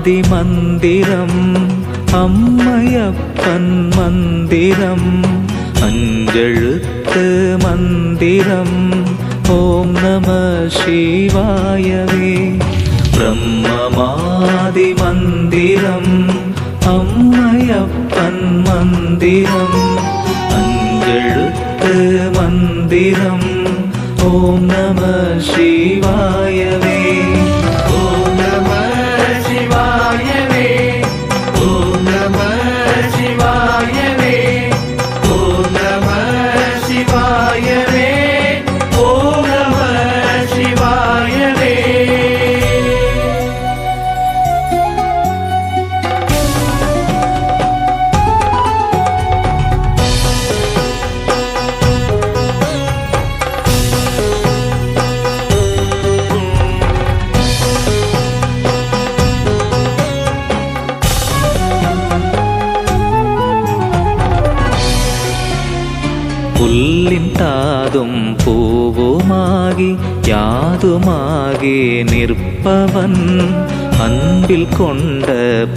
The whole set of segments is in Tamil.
மந்திரம் அம்மையப்பன் மந்திரம் அஞ்செழுத்து மந்திரம் ஓம் நம சிவாயவே. பிரம்மமாதி மந்திரம் அம்மையப்பன் மந்திரம் அஞ்செழுத்து மந்திரம் ஓம் நம சிவாயவே. ஓம் நம சிவாயவே. ஓம் நம சிவாயவே. ஓம் நம சிவாயவே. ஓம் நம சிவாயவே. புல்லின் தாதும் பூவுமாகி யாதுமாகி நிற்பவன் அன்பில் கொண்ட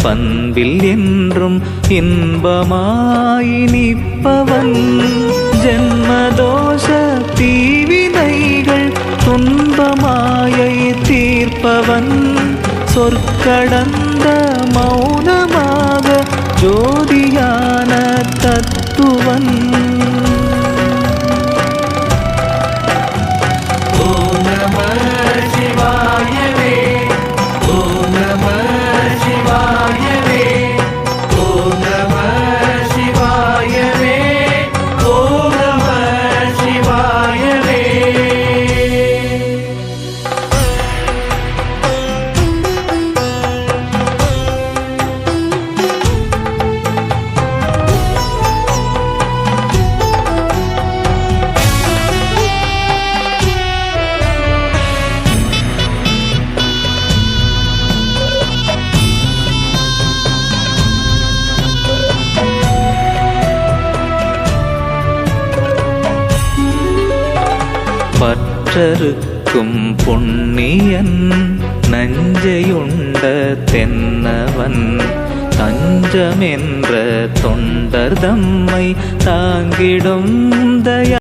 பண்பில் என்றும் இன்பமாயி நிற்பவன். ஜென்மதோஷ தீவினைகள் துன்பமாயை தீர்ப்பவன். சொற்கடந்த மௌனமாக ஜோதியான தத்துவன். பற்றறுக்கும் புண்ணியன் நஞ்சையுண்ட தென்னவன். தஞ்சமென்ற தொண்டர் தம்மை தாங்கிடும் தயா